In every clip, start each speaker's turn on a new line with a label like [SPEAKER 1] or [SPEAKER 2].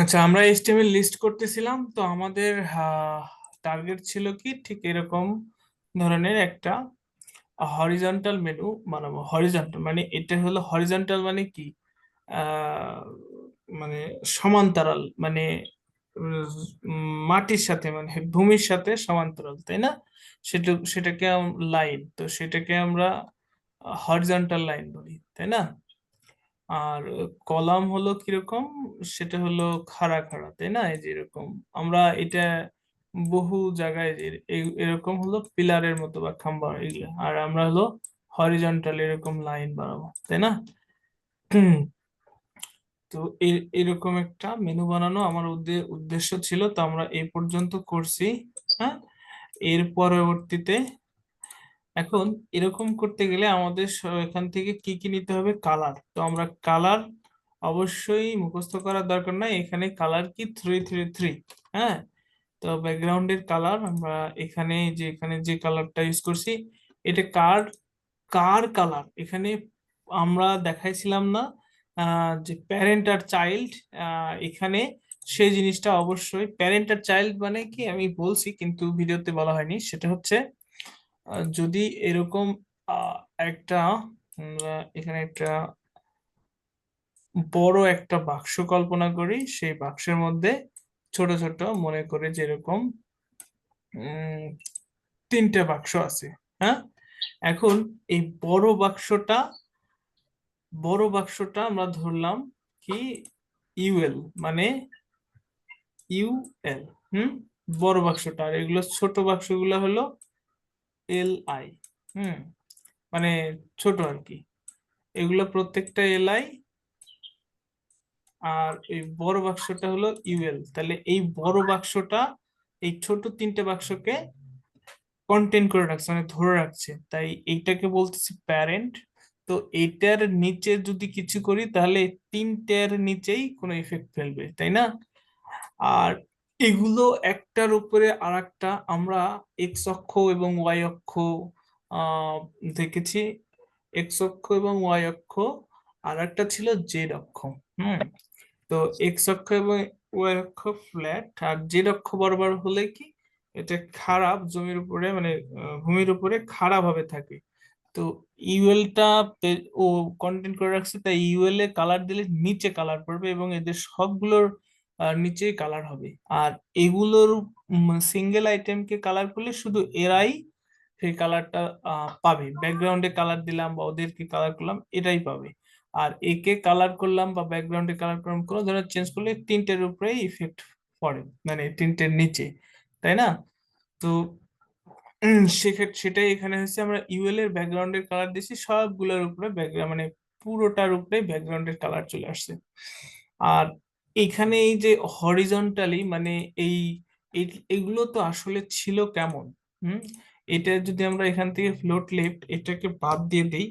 [SPEAKER 1] আচ্ছা, আমরা HTML list করতেছিলাম, তো আমাদের টার্গেট ছিল কি ঠিক এরকম ধরনের একটা হরিজন্টাল মেনু বানাবো। হরিজন্টাল মানে এটা হলো হরিজন্টাল মানে কি, আহ, মানে সমান্তরাল, মানে মাটির সাথে মানে ভূমির সাথে সমান্তরাল, তাই না? সেটাকে লাইন, তো সেটাকে আমরা হরিজন্টাল লাইন বলি, তাই না? আর কলাম হলো কিরকম, সেটা হলো খাড়া খাড়া, তাই না? এই যে এরকম আমরা এটা বহু জায়গায় এরকম হলো পিলারের মতো বা খাম্বা এগুলো, আর আমরা হলো হরিজন্টাল এরকম লাইন বানাবো, তাই না? তো এরকম একটা মেনু বানানো আমার উদ্দেশ্য ছিল, তো আমরা এই পর্যন্ত করছি। হ্যাঁ, এর পরবর্তীতে এখন এরকম করতে গেলে আমাদের এখান থেকে কি কি নিতে হবে, কালার। তো আমরা কালার অবশ্যই মুখস্থ করার দরকার নাই, এখানে কালার কি 333। হ্যাঁ, তো ব্যাকগ্রাউন্ডের কালার আমরা এখানে যে কালারটা ইউজ করছি, এটা কার কার কালার এখানে আমরা দেখাইছিলাম না, যে প্যারেন্ট আর চাইল্ড, এখানে সেই জিনিসটা অবশ্যই প্যারেন্ট আর চাইল্ড মানে কি আমি বলছি কিন্তু ভিডিওতে বলা হয়নি, সেটা হচ্ছে যদি এরকম আহ, একটা এখানে একটা বড় একটা বাক্স কল্পনা করি, সেই বাক্সের মধ্যে ছোট ছোট মনে করে যেরকম উম 3টে বাক্স আছে। হ্যাঁ, এখন এই বড় বাক্সটা আমরা ধরলাম কি ইউএল, মানে ইউএল। হুম, বড় বাক্সটা, আর এগুলো ছোট বাক্সগুলো হলো এলআই। হুম, মানে ছোট আর কি, এগুলো প্রত্যেকটা এলআই, আর এই বড় বাক্সটা হলো ইউএল। তাহলে এই বড় বাক্সটা এই ছোট 3টে বাক্সকে কন্টেন করে রাখছে, মানে ধরে রাখছে, তাই এইটাকে বলতেছি প্যারেন্ট। তো এইটার নিচে যদি কিছু করি তাহলে 3টের নিচেই কোনো ইফেক্ট ফেলবে, তাই না? আর এগুলো একটার উপরে আরেকটা আমরা এক্স অক্ষ এবং ওয়াই অক্ষ আহ দেখেছি। এক্স অক্ষ এবং ওয়াই অক্ষ, আর একটা ছিল জেড অক্ষ। হুম, তো এক্স অক্ষ এবং ওয়াই অক্ষ ফ্ল্যাট, আর জেড অক্ষ বরাবর হলে কি এটা খারাপ জমির উপরে, মানে ভূমির উপরে খাড়া ভাবে থাকে। তো ইউএলটা ও কন্টেন্ট করে রাখছে, তাই ইউএল এ কালার দিলে নিচে কালার পড়বে এবং এদের সবগুলোর নিচেই কালার হবে। আর এগুলোর সিঙ্গেল আইটেমকে কালার করলে শুধু এরাই সেই কালারটা পাবে। ব্যাকগ্রাউন্ডে কালার দিলাম বা ওদেরকে কালার করলাম, এটাই পাবে। আর একে কালার করলাম বা ব্যাকগ্রাউন্ডে কালার করলাম, কোনো ধরনের চেঞ্জ করলে 3টের উপরে ইফেক্ট পড়ে, মানে 3টের নিচে, তাই না? তো সেটাই এখানে হচ্ছে, আমরা ইউএল এর ব্যাকগ্রাউন্ডের কালার দিয়েছি সবগুলোর উপরে, ব্যাকগ্রাউন্ড মানে পুরোটার উপরে ব্যাকগ্রাউন্ডের কালার চলে আসছে। আর এখানে এই যে হরিজন্টালি মানে এই এগুলো তো আসলে ছিল কেমন। হুম, এটা যদি আমরা এখান থেকে ফ্লোট লেফট এটাকে বাদ দিয়ে দিই,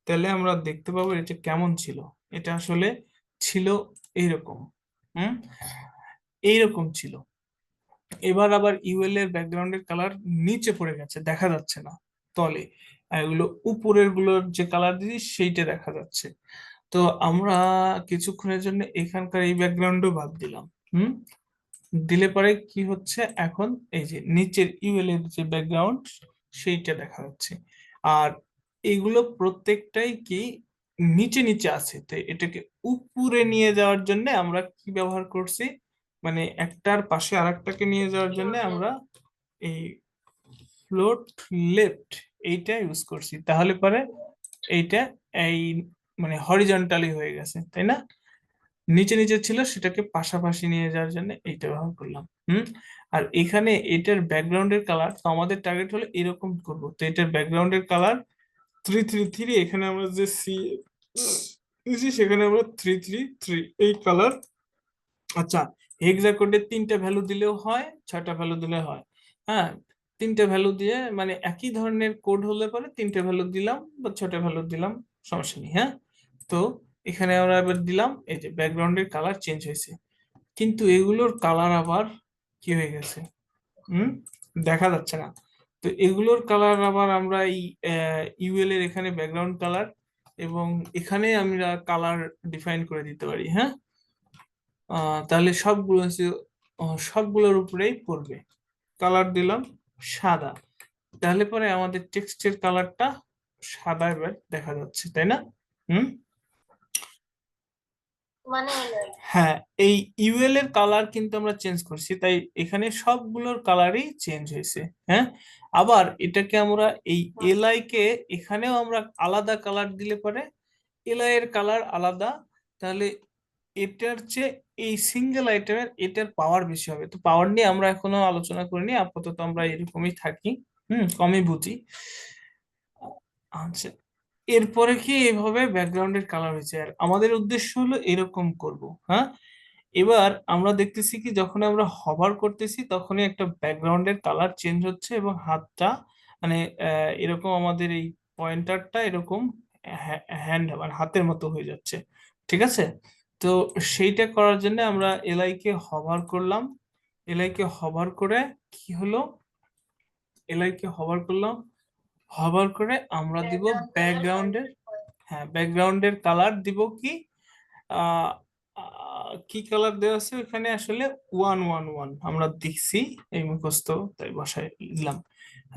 [SPEAKER 1] তাহলে আমরা দেখতে পাবো এটা কেমন ছিল। এটা আসলে ছিল এইরকম। হুম, এইরকম ছিল। এবার আবার ইউএল এর ব্যাকগ্রাউন্ডের কালার নিচে পড়ে গেছে, দেখা যাচ্ছে না তলে, আর এগুলো উপরের গুলোর যে কালার দিয়েছি সেইটা দেখা যাচ্ছে। তো আমরা কিছুক্ষণের জন্য এখানকার এই ব্যাকগ্রাউন্ডও বাদ দিলাম। হুম, দিলে পরে কি হচ্ছে, এখন এই যে নিচের ইউএল এর যে ব্যাকগ্রাউন্ড সেইটা দেখা যাচ্ছে। আর এগুলো প্রত্যেকটাই কি নিচে নিচে আছে, তো এটাকে উপরে নিয়ে যাওয়ার জন্য আমরা কি ব্যবহার করছি, মানে একটার পাশে আরেকটাকে নিয়ে যাওয়ার জন্য আমরা এই ফ্লোট লেফট এইটা ইউজ করছি, তাহলে পরে এইটা এই মানে হরিজন্টালি হয়ে গেছে, তাই না? নিচে নিচে ছিল সেটাকে পাশাপাশি নিয়ে যাওয়ার জন্য এইটা ব্যবহার করলাম। হুম, আর এখানে এটার ব্যাকগ্রাউন্ডের কালার, তো আমাদের টার্গেট হলো এরকম করব, তো এটার ব্যাকগ্রাউন্ডের কালার 333, এখানে আমরা যে সি সেখানে আমরা 333 এই কালার। আচ্ছা, হেক্সা কোডে 3টে ভ্যালু দিলেও হয়, 6টা ভ্যালু দিলে হয়। হ্যাঁ, 3টে ভ্যালু দিয়ে মানে একই ধরনের কোড হলে পরে 3টে ভ্যালু দিলাম বা 6টা ভ্যালু দিলাম, সমস্যা নেই। হ্যাঁ, তো এখানে আমরা এবার দিলাম, এই যে ব্যাকগ্রাউন্ডের কালার চেঞ্জ হয়েছে, কিন্তু এগুলোর কালার আবার কি হয়ে গেছে, হুম, দেখা যাচ্ছে না। তো এগুলোর কালার আবার আমরা এই ইউএল এর এখানে ব্যাকগ্রাউন্ড কালার এবং এখানে আমরা কালার ডিফাইন করে দিতে পারি। হ্যাঁ, তাহলে সবগুলোর উপরেই পড়বে। কালার দিলাম সাদা, তাহলে পরে আমাদের টেক্সটের কালারটা সাদা এবার দেখা যাচ্ছে, তাই না? হুম। হ্যাঁ, এই ইউএল এর কালার কিন্তু আমরা চেঞ্জ করছি, তাই এখানে সবগুলোর কালারই চেঞ্জ হয়েছে। হ্যাঁ, আবার এটাকে আমরা এই এলআই কে এখানেও আমরা আলাদা কালার দিলে পরে এলআই এর কালার আলাদা, তাহলে এটার চেয়ে এই সিঙ্গেল আইটেমের এটার পাওয়ার বেশি হবে। তো পাওয়ার নিয়ে আমরা এখনো আলোচনা করিনি, আপাতত আমরা এরকমই থাকি, কমই বুঝি। আচ্ছা, এরপরে কি এভাবে ব্যাকগ্রাউন্ডের কালার হয়েছে, আর আমাদের উদ্দেশ্য হলো এরকম করব। হ্যাঁ, এবার আমরা দেখতেছি কি যখন আমরা হভার করতেছি তখনই একটা ব্যাকগ্রাউন্ডের কালার চেঞ্জ হচ্ছে এবং হাতটা মানে এরকম আমাদের এই পয়েন্টারটা এরকম হ্যান্ড মানে হাতের মতো হয়ে যাচ্ছে। ঠিক আছে, তো সেইটা করার জন্য আমরা এলআই কে হভার করলাম। এলআই কে হভার করে কি হলো, এলআই কে হভার করলাম, হভার করে আমরা দিব ব্যাকগ্রাউন্ডের, হ্যাঁ ব্যাকগ্রাউন্ডের কালার দিব কি, আহ, কি কালার দেওয়া আছে এখানে আসলে 111 আমরা দেখছি এই মুখস্থ, তাই বসায় দিলাম।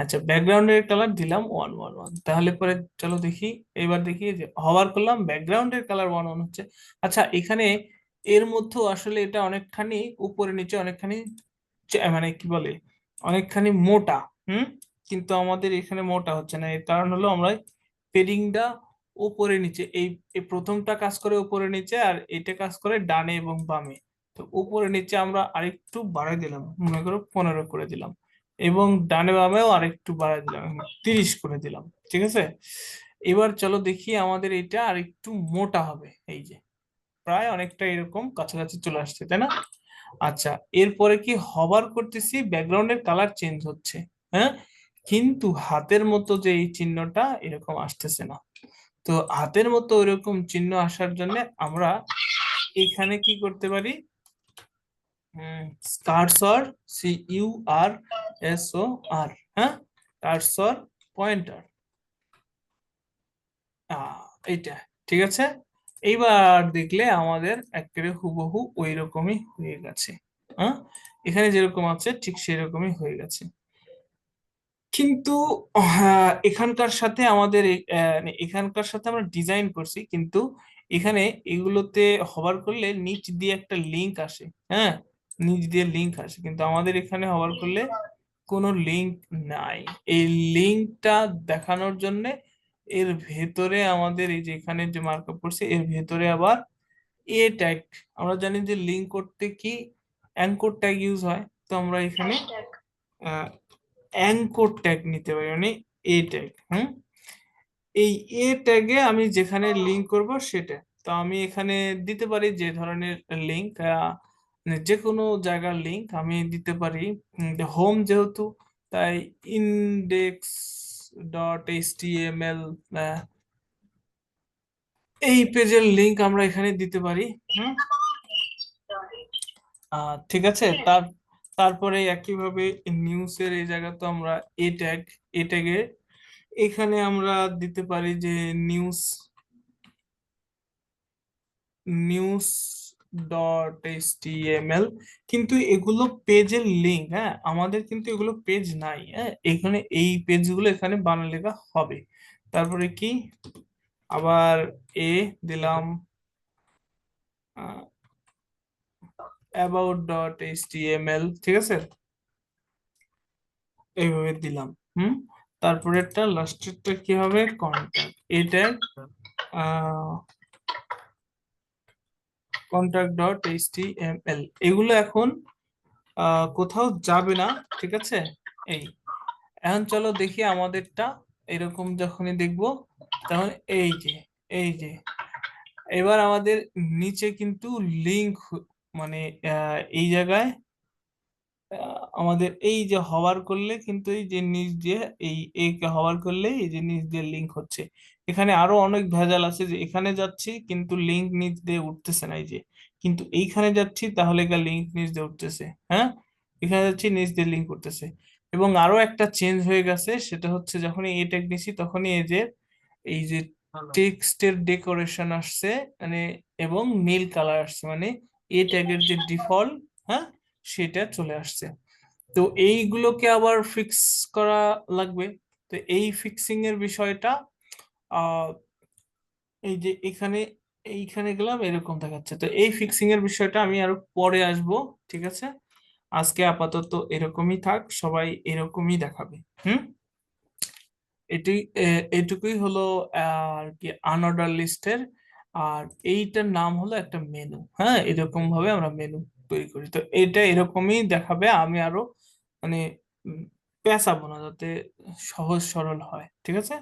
[SPEAKER 1] আচ্ছা, ব্যাকগ্রাউন্ডের কালার দিলাম 111, তাহলে পরে চলো দেখি, এবার দেখি যে হভার করলাম ব্যাকগ্রাউন্ডের কালার 111 হচ্ছে। আচ্ছা, এখানে এর মধ্যে আসলে এটা অনেকখানি উপরে নিচে অনেকখানি মানে কি বলে অনেকখানি মোটা। হুম, কিন্তু আমাদের এখানে মোটা হচ্ছে না, এর কারণ হলো আমরা পেডিংটা উপরে নিচে এই প্রথমটা কাজ করে উপরে নিচে, আর এটা কাজ করে ডানে এবং বামে। তো উপরে নিচে আমরা আরেকটু বাড়াই দিলাম, মনে করো 15 করে দিলাম, এবং ডানে বামেও আরেকটু বাড়াই দিলাম, 30 করে দিলাম। ঠিক আছে, এবার চলো দেখি আমাদের এটা আরেকটু মোটা হবে, এই যে প্রায় অনেকটা এরকম কাছাকাছি চলে আসছে, তাই না? আচ্ছা, এরপরে কি হবার করতেছি ব্যাকগ্রাউন্ডের কালার চেঞ্জ হচ্ছে। হ্যাঁ, কিন্তু হাতের মতো যে এই চিহ্নটা এরকম আসতেছে না। তো হাতের মতো ওইরকম চিহ্ন আসার জন্য আমরা এখানে কি করতে পারি, কার্সর, CURSOR, হ্যাঁ, কার্সর পয়েন্টার, এইটা। ঠিক আছে, এইবার দেখলে আমাদের একেবারে হুবহু ওই রকমই হয়ে গেছে। হ্যাঁ, এখানে যেরকম আছে ঠিক সেরকমই হয়ে গেছে। কিন্তু এখানকার সাথে আমাদের এখানকার সাথে আমরা ডিজাইন করছি, কিন্তু এখানে এগুলোতে হবার করলে নিচ দিয়ে একটা লিংক আসে। হ্যাঁ, নিচ দিয়ে লিংক আসে, কিন্তু আমাদের এখানে হবার করলে কোনো লিংক নাই। এই লিংকটা দেখানোর জন্য এর ভেতরে আমাদের এই যে এখানে যে মার্কআপ করছে এর ভেতরে আবার এ ট্যাগ, আমরা জানি যে লিংক করতে কি অ্যাঙ্কর ট্যাগ ইউজ হয়, তো আমরা এখানে অ্যাঙ্কর ট্যাগ নিতে পারি, মানে এ ট্যাগ। এই এ ট্যাগে আমি যেখানে লিংক করব সেটা, তো আমি এখানে দিতে পারি যে ধরনের লিংক, যে কোনো জায়গার লিংক আমি দিতে পারি। হোম যেহেতু, তাই ইন্ডেক্স ডট এইচটিএমএল, এই পেজের লিংক আমরা এখানে দিতে পারি। হুম, ঠিক আছে, তারপরে একইভাবে নিউজের এই জায়গাতে আমরা এ ট্যাগ, এ ট্যাগে এখানে আমরা দিতে পারি যে নিউজ, নিউজ ডট এইচটিএমএল, কিন্তু এগুলো পেজের লিংক। হ্যাঁ, আমাদের কিন্তু এগুলো পেজ নাই। হ্যাঁ, এখানে এই পেজগুলো এখানে বানান লেখা হবে। তারপরে কি আবার এ দিলাম, অ্যাবাউট ডট এইচটিএমএল, ঠিক আছে, এইভাবে দিলাম। হুম, তারপরে একটা লাস্টেরটা কি হবে, কন্ট্যাক্ট, এটা কন্ট্যাক্ট ডট এইচটিএমএল, এগুলো এখন কোথাও যাবে না। ঠিক আছে, এই এখন চলো দেখি আমাদেরটা এরকম যখনই দেখবো তখন এই যে এবার আমাদের নিচে কিন্তু লিংক, মানে এই জায়গায় আমাদের এই যে হওয়ার করলে কিন্তু এই যে নিচ দিয়ে এই একে হওয়ার করলে এই যে নিচ দিয়ে লিংক হচ্ছে। এখানে আরো অনেক ভেজাল আছে, যে এখানে যাচ্ছি কিন্তু লিংক নিচ দিয়ে উঠতেছে না, এই যে, কিন্তু এইখানে যাচ্ছি তাহলে লিংক নিচ দিয়ে উঠতেছে। হ্যাঁ, এখানে যাচ্ছি নিচ দিয়ে লিংক করতেছে। এবং আরো একটা চেঞ্জ হয়ে গেছে, সেটা হচ্ছে যখনই এই ট্যাগ নিছি তখনই এই যে টেক্সটের ডেকোরেশন আসছে, মানে এবং নীল কালার আসছে, মানে এ ট্যাগের যে ডিফল্ট, হ্যাঁ, সেটা চলে আসছে। তো এইগুলোকে আবার ফিক্স করা লাগবে। তো এই ফিক্সিং এর বিষয়টা আহ এই যে এখানে, এইখানে গেলাম এরকম দেখাচ্ছে। তো এই ফিক্সিং এর বিষয়টা আমি আরো পরে আসবো, ঠিক আছে? আজকে আপাতত এরকমই থাক, সবাই এরকমই দেখাবে। হুম, এটুই এটুকুই হলো আর কি আনঅর্ডার লিস্টের। আর এইটার নাম হলো একটা মেনু। হ্যাঁ, এরকম ভাবে আমরা মেনু তৈরি করি। তো এটা এরকমই দেখাবে, আমি আরো মানে পেঁচাবো না, যাতে সহজ সরল হয়, ঠিক আছে?